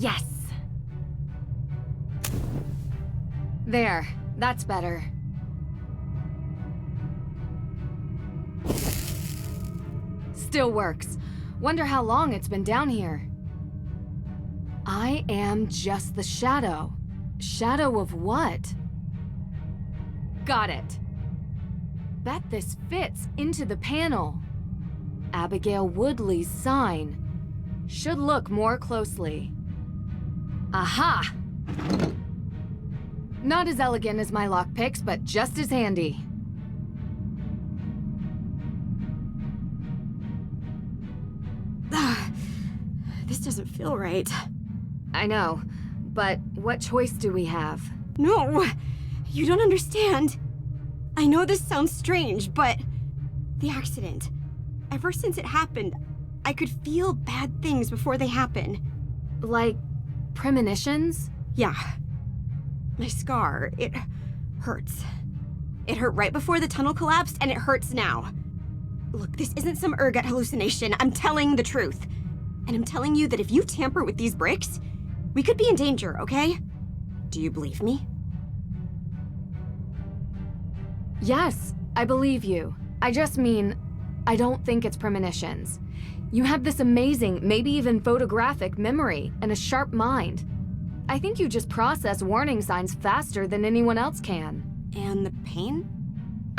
Yes! There, that's better. Still works. Wonder how long it's been down here. I am just the shadow. Shadow of what? Got it. Bet this fits into the panel. Abigail Woodley's sign. Should look more closely. Aha! Not as elegant as my lockpicks, but just as handy. This doesn't feel right. I know, but what choice do we have? No, you don't understand. I know this sounds strange, but the accident, ever since it happened, I could feel bad things before they happen. Like premonitions? Yeah. My scar, it hurts. It hurt right before the tunnel collapsed, and it hurts now. Look, this isn't some ergot hallucination. I'm telling the truth. And I'm telling you that if you tamper with these bricks, we could be in danger, okay? Do you believe me? Yes, I believe you. I just mean, I don't think it's premonitions. You have this amazing, maybe even photographic memory and a sharp mind. I think you just process warning signs faster than anyone else can. And the pain?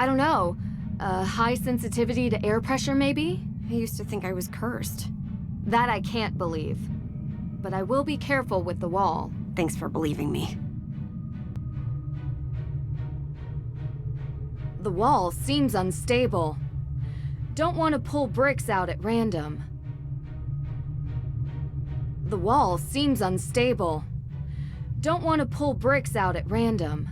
I don't know. High sensitivity to air pressure, maybe? I used to think I was cursed. That I can't believe. But I will be careful with the wall. Thanks for believing me. The wall seems unstable. Don't want to pull bricks out at random. The wall seems unstable. Don't want to pull bricks out at random.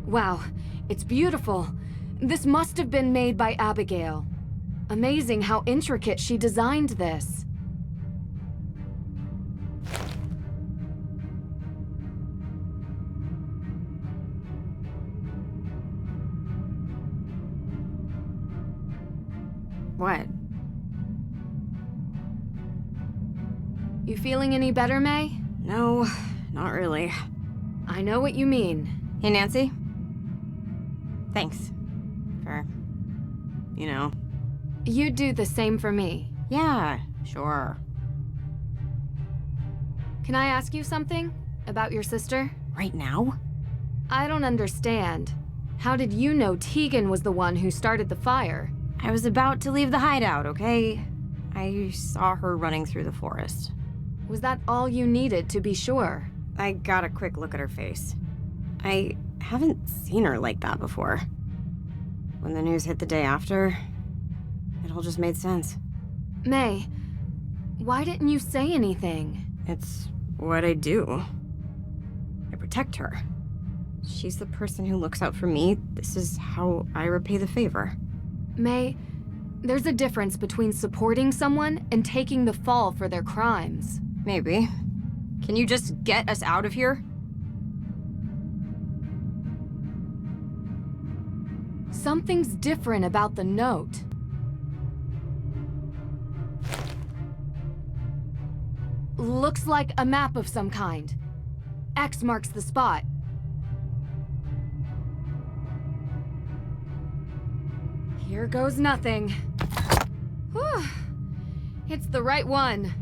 Wow, it's beautiful. This must have been made by Abigail. Amazing how intricate she designed this. What? You feeling any better, May? No, not really. I know what you mean. Hey, Nancy? Thanks. For, you know. You'd do the same for me. Yeah, sure. Can I ask you something? About your sister? Right now? I don't understand. How did you know Tegan was the one who started the fire? I was about to leave the hideout, okay? I saw her running through the forest. Was that all you needed to be sure? I got a quick look at her face. I haven't seen her like that before. When the news hit the day after, it all just made sense. May, why didn't you say anything? It's what I do. I protect her. She's the person who looks out for me. This is how I repay the favor. May, there's a difference between supporting someone and taking the fall for their crimes. Maybe. Can you just get us out of here? Something's different about the note. Looks like a map of some kind. X marks the spot. Here goes nothing. Whew. It's the right one.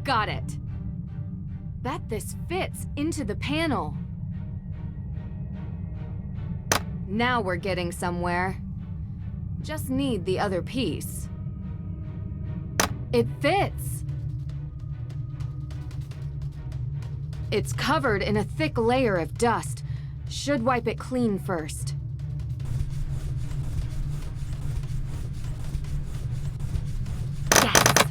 Got it. Bet this fits into the panel. Now we're getting somewhere. Just need the other piece. It fits! It's covered in a thick layer of dust. Should wipe it clean first. Yes!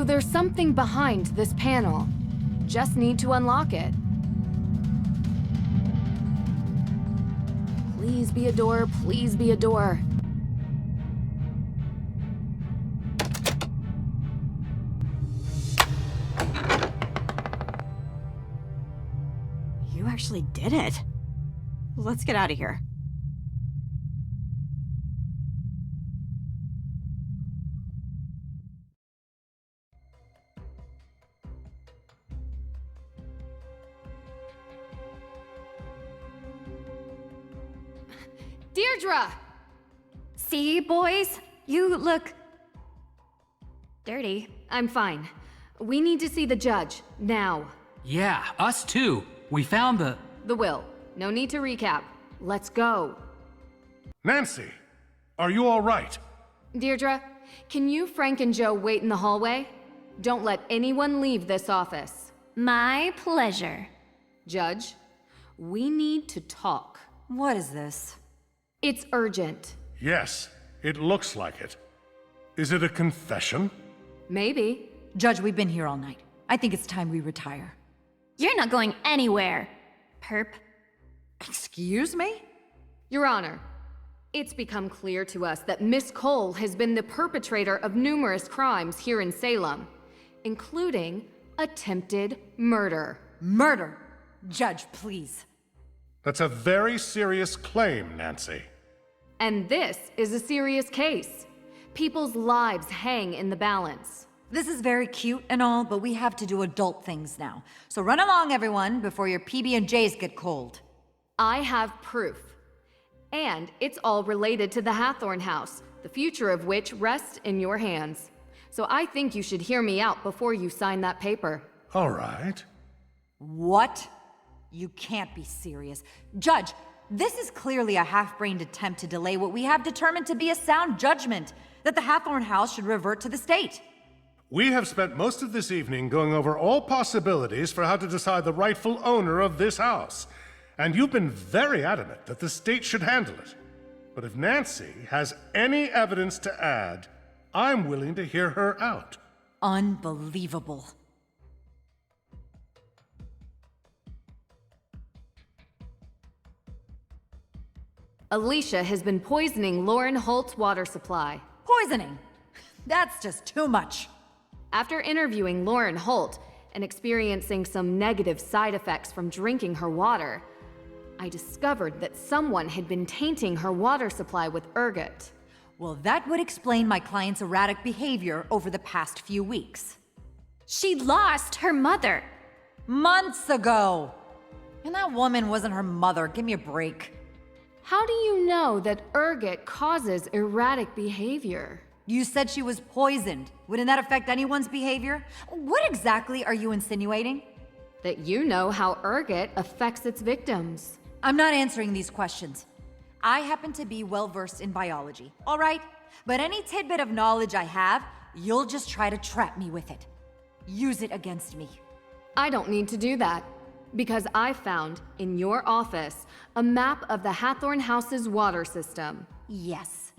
there's something behind this panel. Just need to unlock it. Please be a door, please be a door. You actually did it. Let's get out of here. Deirdre! See, boys? You look... dirty. I'm fine. We need to see the judge, now. Yeah, us too. We found the... The will. No need to recap. Let's go. Nancy, are you all right? Deirdre, can you, Frank, and Joe wait in the hallway? Don't let anyone leave this office. My pleasure. Judge, we need to talk. What is this? It's urgent. Yes, it looks like it. Is it a confession? Maybe. Judge, we've been here all night. I think it's time we retire. You're not going anywhere, perp. Excuse me? Your Honor, it's become clear to us that Miss Cole has been the perpetrator of numerous crimes here in Salem, including attempted murder. Murder! Judge, please. That's a very serious claim, Nancy. And this is a serious case. People's lives hang in the balance. This is very cute and all, but we have to do adult things now. So run along, everyone, before your PB&Js get cold. I have proof. And it's all related to the Hathorn House, the future of which rests in your hands. So I think you should hear me out before you sign that paper. All right. What? You can't be serious. Judge, this is clearly a half-brained attempt to delay what we have determined to be a sound judgment, that the Hathorn House should revert to the state. We have spent most of this evening going over all possibilities for how to decide the rightful owner of this house. And you've been very adamant that the state should handle it. But if Nancy has any evidence to add, I'm willing to hear her out. Unbelievable. Alicia has been poisoning Lauren Holt's water supply. Poisoning? That's just too much. After interviewing Lauren Holt and experiencing some negative side effects from drinking her water, I discovered that someone had been tainting her water supply with ergot. Well, that would explain my client's erratic behavior over the past few weeks. She lost her mother. Months ago! And that woman wasn't her mother. Give me a break. How do you know that ergot causes erratic behavior? You said she was poisoned. Wouldn't that affect anyone's behavior? What exactly are you insinuating? That you know how ergot affects its victims. I'm not answering these questions. I happen to be well-versed in biology, all right? But any tidbit of knowledge I have, you'll just try to trap me with it. Use it against me. I don't need to do that, because I found, in your office, a map of the Hathorn House's water system. Yes.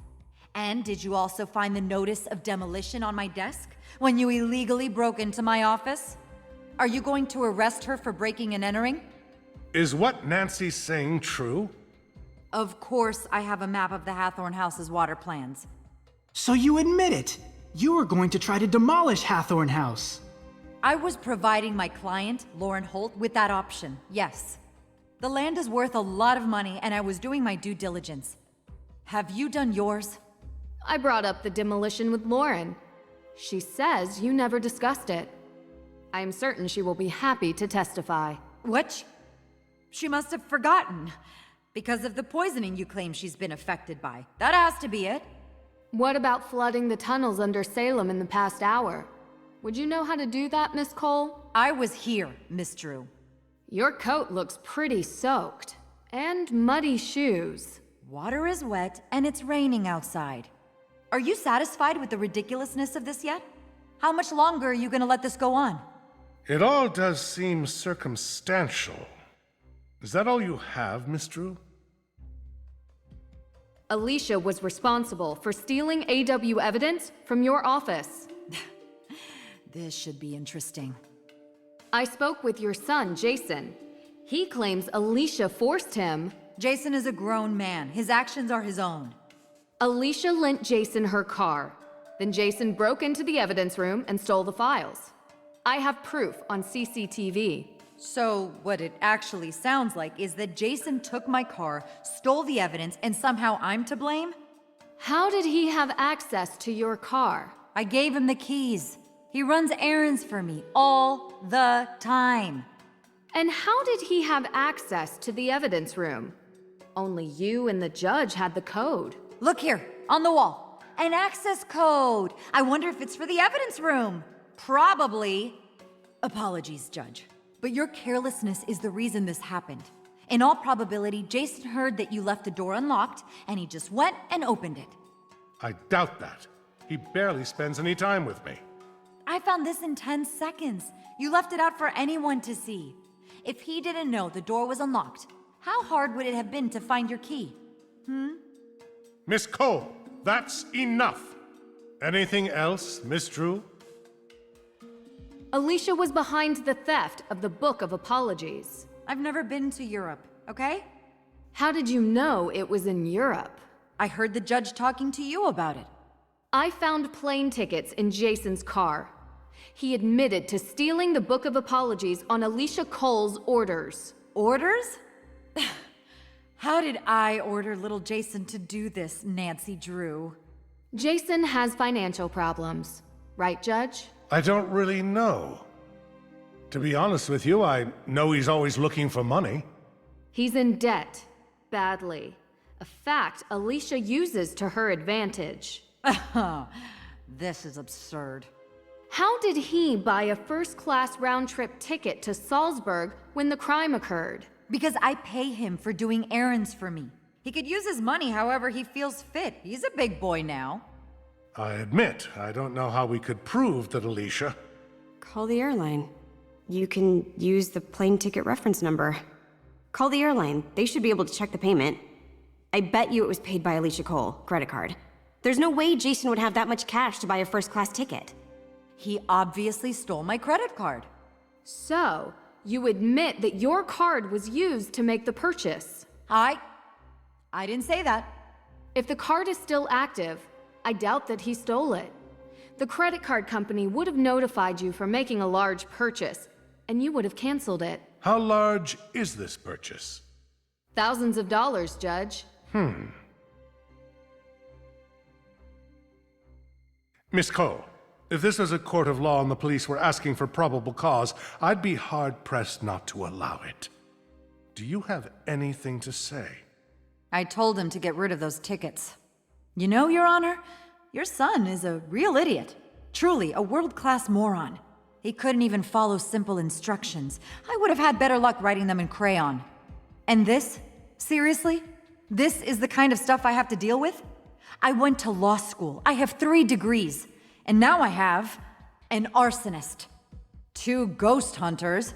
And did you also find the notice of demolition on my desk when you illegally broke into my office? Are you going to arrest her for breaking and entering? Is what Nancy's saying true? Of course I have a map of the Hathorn House's water plans. So you admit it. You were going to try to demolish Hathorn House. I was providing my client, Lauren Holt, with that option, yes. The land is worth a lot of money, and I was doing my due diligence. Have you done yours? I brought up the demolition with Lauren. She says you never discussed it. I am certain she will be happy to testify. What? She must have forgotten. Because of the poisoning you claim she's been affected by. That has to be it. What about flooding the tunnels under Salem in the past hour? Would you know how to do that, Miss Cole? I was here, Miss Drew. Your coat looks pretty soaked. And muddy shoes. Water is wet, and it's raining outside. Are you satisfied with the ridiculousness of this yet? How much longer are you gonna let this go on? It all does seem circumstantial. Is that all you have, Miss Drew? Alicia was responsible for stealing AW evidence from your office. This should be interesting. I spoke with your son, Jason. He claims Alicia forced him. Jason is a grown man. His actions are his own. Alicia lent Jason her car. Then Jason broke into the evidence room and stole the files. I have proof on CCTV. So, what it actually sounds like is that Jason took my car, stole the evidence, and somehow I'm to blame? How did he have access to your car? I gave him the keys. He runs errands for me all the time. And how did he have access to the evidence room? Only you and the judge had the code. Look here, on the wall. An access code. I wonder if it's for the evidence room. Probably. Apologies, Judge. But your carelessness is the reason this happened. In all probability, Jason heard that you left the door unlocked, and he just went and opened it. I doubt that. He barely spends any time with me. I found this in 10 seconds. You left it out for anyone to see. If he didn't know the door was unlocked, how hard would it have been to find your key? Miss Cole, that's enough. Anything else, Miss Drew? Alicia was behind the theft of the Book of Apologies. I've never been to Europe, okay? How did you know it was in Europe? I heard the judge talking to you about it. I found plane tickets in Jason's car. He admitted to stealing the Book of Apologies on Alicia Cole's orders. Orders? How did I order little Jason to do this, Nancy Drew? Jason has financial problems, right, Judge? I don't really know. To be honest with you, I know he's always looking for money. He's in debt, badly. A fact Alicia uses to her advantage. This is absurd. How did he buy a first-class round-trip ticket to Salzburg when the crime occurred? Because I pay him for doing errands for me. He could use his money however he feels fit. He's a big boy now. I admit, I don't know how we could prove that Alicia... Call the airline. You can use the plane ticket reference number. Call the airline. They should be able to check the payment. I bet you it was paid by Alicia Cole, credit card. There's no way Jason would have that much cash to buy a first-class ticket. He obviously stole my credit card. So, you admit that your card was used to make the purchase. I didn't say that. If the card is still active, I doubt that he stole it. The credit card company would have notified you for making a large purchase, and you would have canceled it. How large is this purchase? Thousands of dollars, Judge. Miss Cole, if this was a court of law and the police were asking for probable cause, I'd be hard-pressed not to allow it. Do you have anything to say? I told him to get rid of those tickets. You know, Your Honor, your son is a real idiot. Truly, a world-class moron. He couldn't even follow simple instructions. I would have had better luck writing them in crayon. And this? Seriously? This is the kind of stuff I have to deal with? I went to law school. I have 3 degrees. And now I have an arsonist, 2 ghost hunters,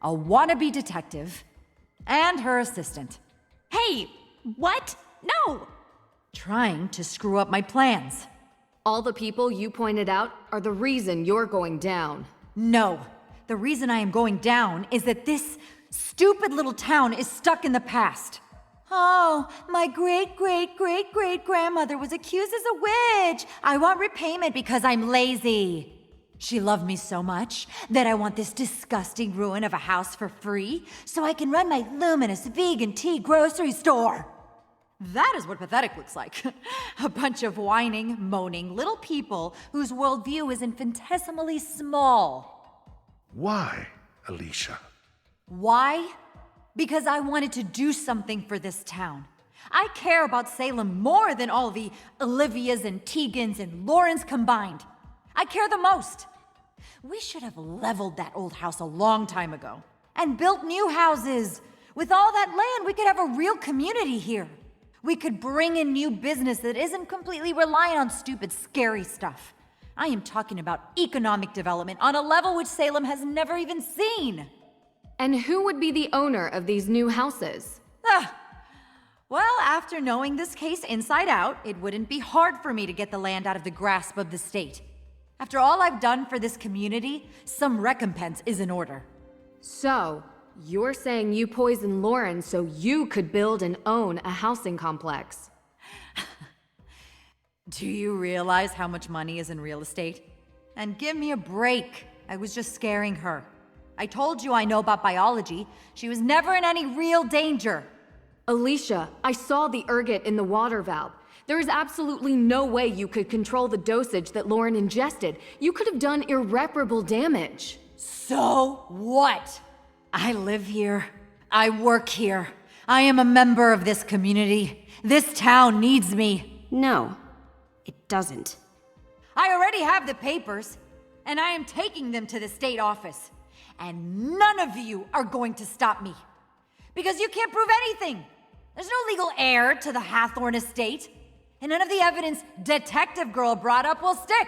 a wannabe detective, and her assistant. Hey, what? No! Trying to screw up my plans. All the people you pointed out are the reason you're going down. No. The reason I am going down is that this stupid little town is stuck in the past. Oh, my great-great-great-great-grandmother was accused as a witch. I want repayment because I'm lazy. She loved me so much that I want this disgusting ruin of a house for free so I can run my luminous vegan tea grocery store. That is what pathetic looks like. A bunch of whining, moaning little people whose worldview is infinitesimally small. Why, Alicia? Why? Because I wanted to do something for this town. I care about Salem more than all the Olivias and Tegans and Laurens combined. I care the most. We should have leveled that old house a long time ago and built new houses. With all that land, we could have a real community here. We could bring in new business that isn't completely reliant on stupid, scary stuff. I am talking about economic development on a level which Salem has never even seen. And who would be the owner of these new houses? Well, after knowing this case inside out, it wouldn't be hard for me to get the land out of the grasp of the state. After all I've done for this community, some recompense is in order. So, you're saying you poisoned Lauren so you could build and own a housing complex? Do you realize how much money is in real estate? And give me a break. I was just scaring her. I told you I know about biology. She was never in any real danger. Alicia, I saw the ergot in the water valve. There is absolutely no way you could control the dosage that Lauren ingested. You could have done irreparable damage. So what? I live here. I work here. I am a member of this community. This town needs me. No, it doesn't. I already have the papers, and I am taking them to the state office. And none of you are going to stop me. Because you can't prove anything. There's no legal heir to the Hathorn estate. And none of the evidence Detective Girl brought up will stick.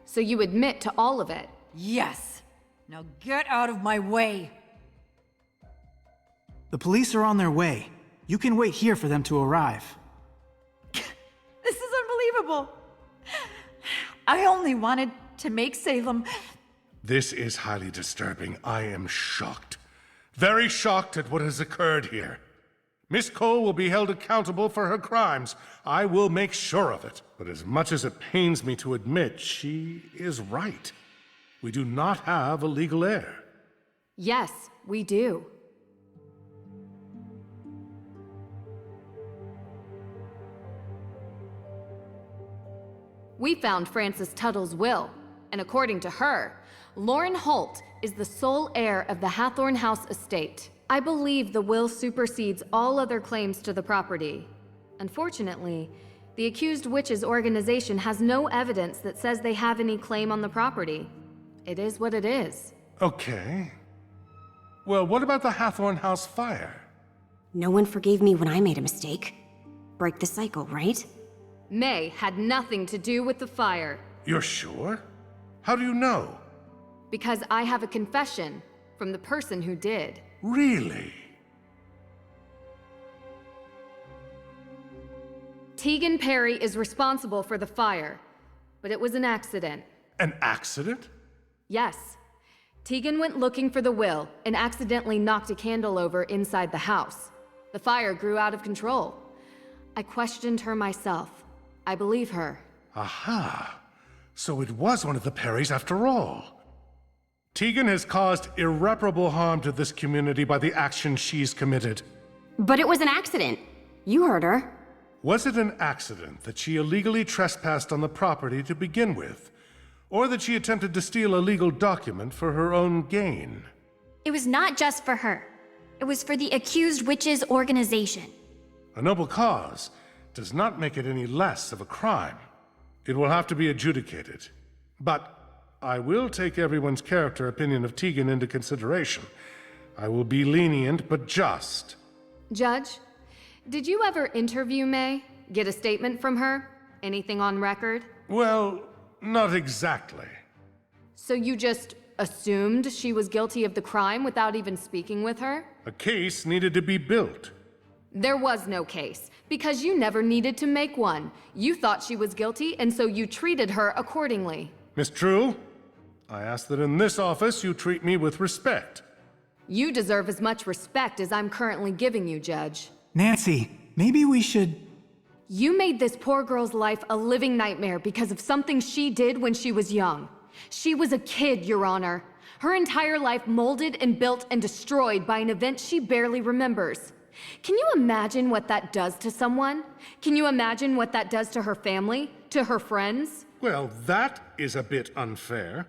So you admit to all of it? Yes. Now get out of my way. The police are on their way. You can wait here for them to arrive. This is unbelievable. I only wanted to make Salem. This is highly disturbing. I am shocked. Very shocked at what has occurred here. Miss Cole will be held accountable for her crimes. I will make sure of it. But as much as it pains me to admit, she is right. We do not have a legal heir. Yes, we do. We found Frances Tuttle's will, and according to her, Lauren Holt is the sole heir of the Hathorn House estate. I believe the will supersedes all other claims to the property. Unfortunately, the accused witch's organization has no evidence that says they have any claim on the property. It is what it is. Okay. Well, what about the Hathorn House fire? No one forgave me when I made a mistake. Break the cycle, right? May had nothing to do with the fire. You're sure? How do you know? Because I have a confession from the person who did. Really? Tegan Perry is responsible for the fire, but it was an accident. An accident? Yes. Tegan went looking for the will and accidentally knocked a candle over inside the house. The fire grew out of control. I questioned her myself. I believe her. Aha. So it was one of the Perrys after all. Tegan has caused irreparable harm to this community by the actions she's committed. But it was an accident. You heard her. Was it an accident that she illegally trespassed on the property to begin with? Or that she attempted to steal a legal document for her own gain? It was not just for her. It was for the accused witch's organization. A noble cause does not make it any less of a crime. It will have to be adjudicated. But I will take everyone's character opinion of Tegan into consideration. I will be lenient but just. Judge, did you ever interview May? Get a statement from her? Anything on record? Well, not exactly. So you just assumed she was guilty of the crime without even speaking with her? A case needed to be built. There was no case, because you never needed to make one. You thought she was guilty, and so you treated her accordingly. Miss True, I ask that in this office you treat me with respect. You deserve as much respect as I'm currently giving you, Judge. Nancy, maybe we should... You made this poor girl's life a living nightmare because of something she did when she was young. She was a kid, Your Honor. Her entire life molded and built and destroyed by an event she barely remembers. Can you imagine what that does to someone? Can you imagine what that does to her family? To her friends? Well, that is a bit unfair.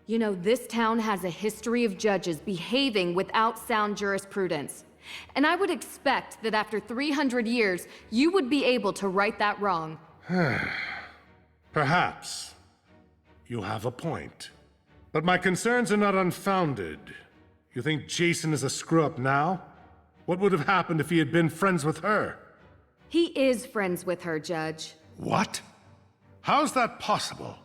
You know, this town has a history of judges behaving without sound jurisprudence. And I would expect that after 300 years, you would be able to right that wrong. Perhaps. You have a point. But my concerns are not unfounded. You think Jason is a screw-up now? What would have happened if he had been friends with her? He is friends with her, Judge. What? How's that possible?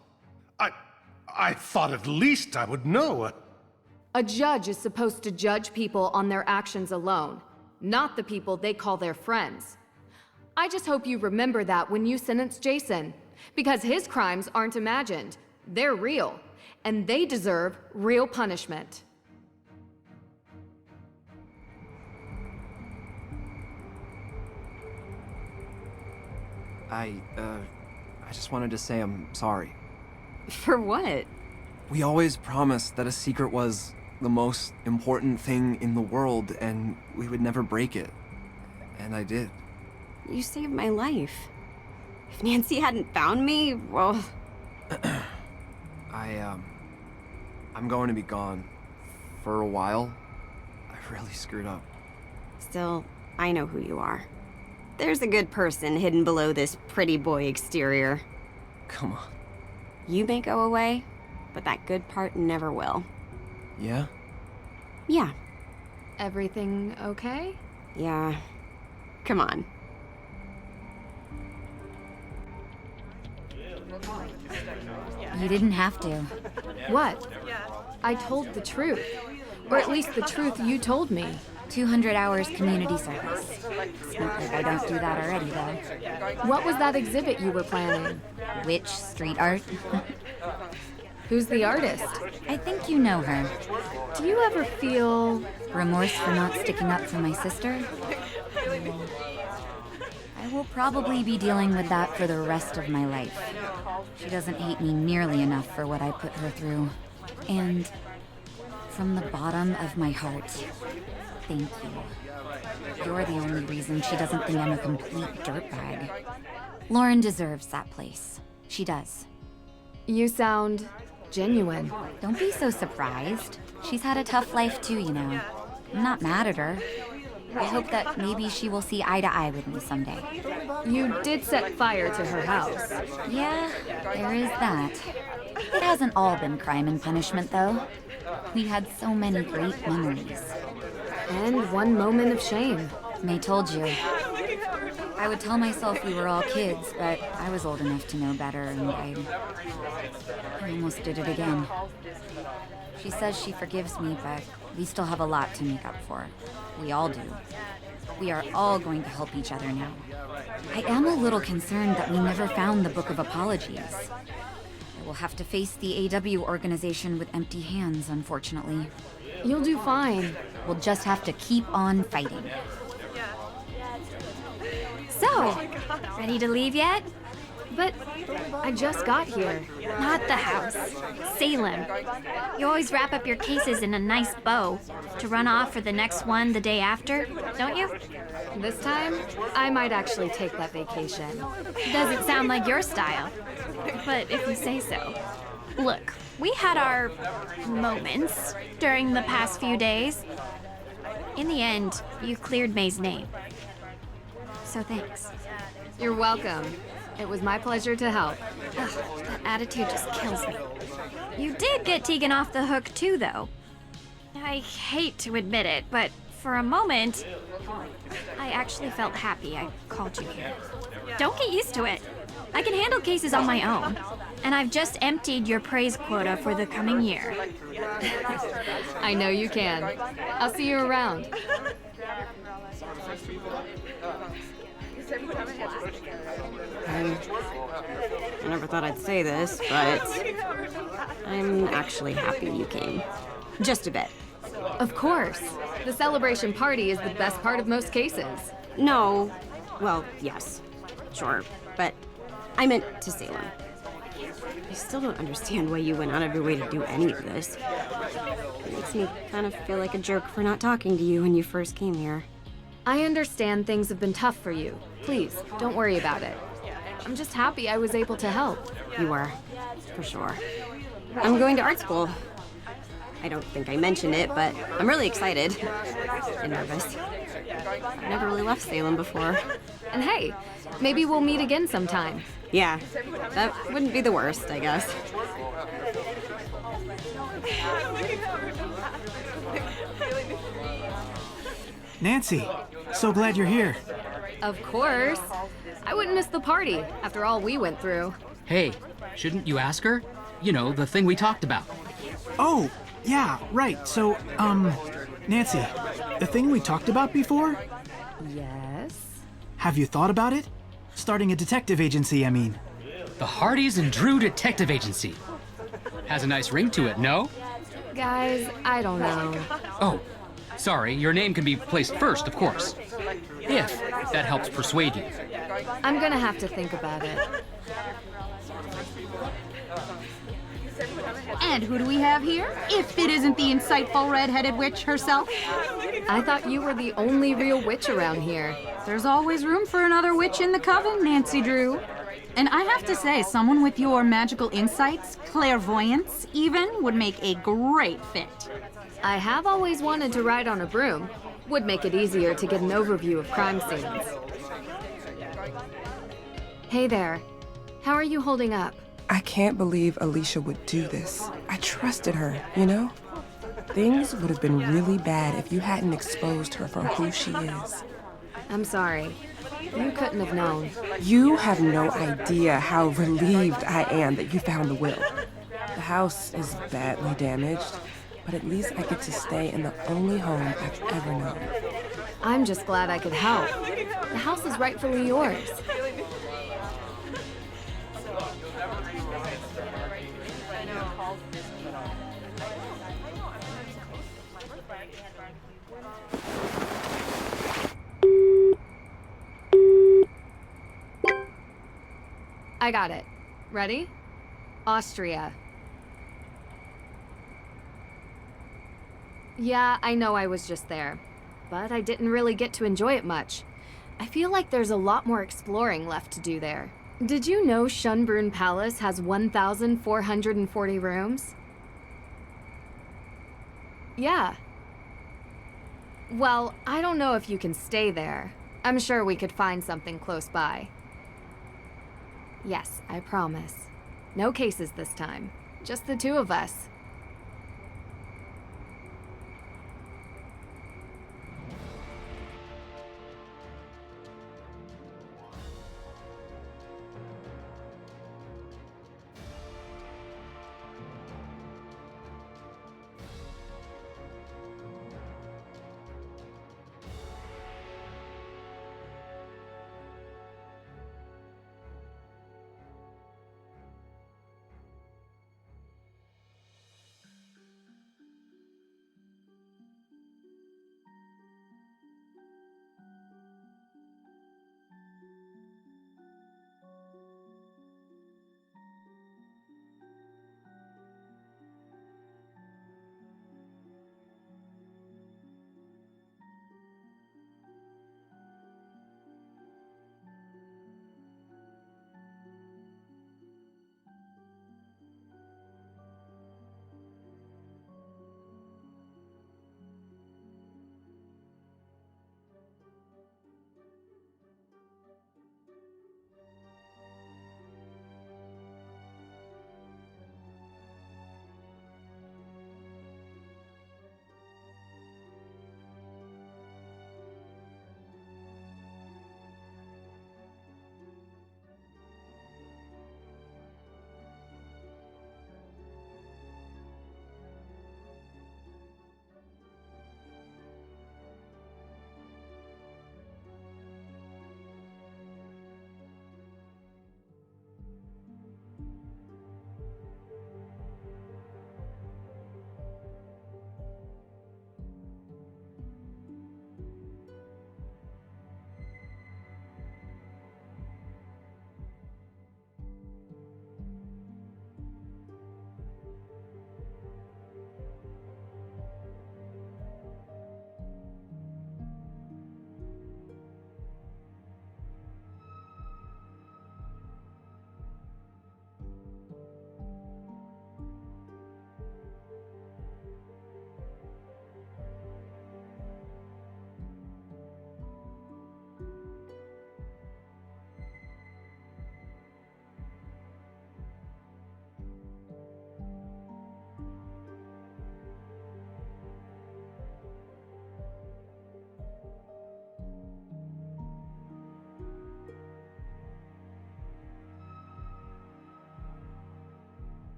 I thought at least I would know. A judge is supposed to judge people on their actions alone, not the people they call their friends. I just hope you remember that when you sentence Jason, because his crimes aren't imagined. They're real, and they deserve real punishment. I just wanted to say I'm sorry. For what? We always promised that a secret was the most important thing in the world, and we would never break it. And I did. You saved my life. If Nancy hadn't found me, well... I'm going to be gone. For a while. I really screwed up. Still, I know who you are. There's a good person hidden below this pretty boy exterior. Come on. You may go away, but that good part never will. Yeah? Yeah. Everything okay? Yeah. Come on. You didn't have to. What? I told the truth. Or at least the truth you told me. 200 hours community service. It's not like I don't do that already, though. What was that exhibit you were planning? Which street art? Who's the artist? I think you know her. Do you ever feel... Remorse for not sticking up for my sister? I will probably be dealing with that for the rest of my life. She doesn't hate me nearly enough for what I put her through. And from the bottom of my heart, thank you. You're the only reason she doesn't think I'm a complete dirtbag. Lauren deserves that place. She does. You sound genuine. Don't be so surprised. She's had a tough life too, you know. I'm not mad at her. I hope that maybe she will see eye to eye with me someday. You did set fire to her house. Yeah, there is that. It hasn't all been crime and punishment, though. We had so many great memories. And one moment of shame. May told you. I would tell myself we were all kids, but I was old enough to know better, and I almost did it again. She says she forgives me, but we still have a lot to make up for. We all do. We are all going to help each other now. I am a little concerned that we never found the Book of Apologies. I will have to face the AW organization with empty hands, unfortunately. You'll do fine. We'll just have to keep on fighting. So, ready to leave yet? But I just got here. Not the house. Salem. You always wrap up your cases in a nice bow to run off for the next one the day after, don't you? This time, I might actually take that vacation. Doesn't sound like your style, but if you say so. Look, we had our moments during the past few days. In the end, you cleared May's name. So thanks. You're welcome. It was my pleasure to help. Ugh, that attitude just kills me. You did get Tegan off the hook too, though. I hate to admit it, but for a moment, I actually felt happy I called you here. Don't get used to it. I can handle cases on my own, and I've just emptied your praise quota for the coming year. I know you can. I'll see you around. I never thought I'd say this, but I'm actually happy you came. Just a bit. Of course. The celebration party is the best part of most cases. No. Well, yes. Sure. But I meant to Salem. I still don't understand why you went out of your way to do any of this. It makes me kind of feel like a jerk for not talking to you when you first came here. I understand things have been tough for you. Please, don't worry about it. I'm just happy I was able to help. You were. For sure. I'm going to art school. I don't think I mentioned it, but I'm really excited. And nervous. I've never really left Salem before. And hey, maybe we'll meet again sometime. Yeah, that wouldn't be the worst, I guess. Nancy, so glad you're here. Of course. I wouldn't miss the party after all we went through. Hey, shouldn't you ask her? You know, the thing we talked about. Oh, yeah, right. So, Nancy, the thing we talked about before? Yes? Have you thought about it? Starting a detective agency, I mean. The Hardys and Drew Detective Agency. Has a nice ring to it, no? Guys, I don't know. Oh, sorry, your name can be placed first, of course. If that helps persuade you. I'm gonna have to think about it. And who do we have here? If it isn't the insightful red-headed witch herself. I thought you were the only real witch around here. There's always room for another witch in the coven, Nancy Drew. And I have to say, someone with your magical insights, clairvoyance even, would make a great fit. I have always wanted to ride on a broom. Would make it easier to get an overview of crime scenes. Hey there. How are you holding up? I can't believe Alicia would do this. I trusted her, you know? Things would have been really bad if you hadn't exposed her for who she is. I'm sorry. You couldn't have known. You have no idea how relieved I am that you found the will. The house is badly damaged, but at least I get to stay in the only home I've ever known. I'm just glad I could help. The house is rightfully yours. I got it. Ready? Austria. Yeah, I know I was just there, but I didn't really get to enjoy it much. I feel like there's a lot more exploring left to do there. Did you know Schönbrunn Palace has 1,440 rooms? Yeah. Well, I don't know if you can stay there. I'm sure we could find something close by. Yes, I promise. No cases this time. Just the two of us.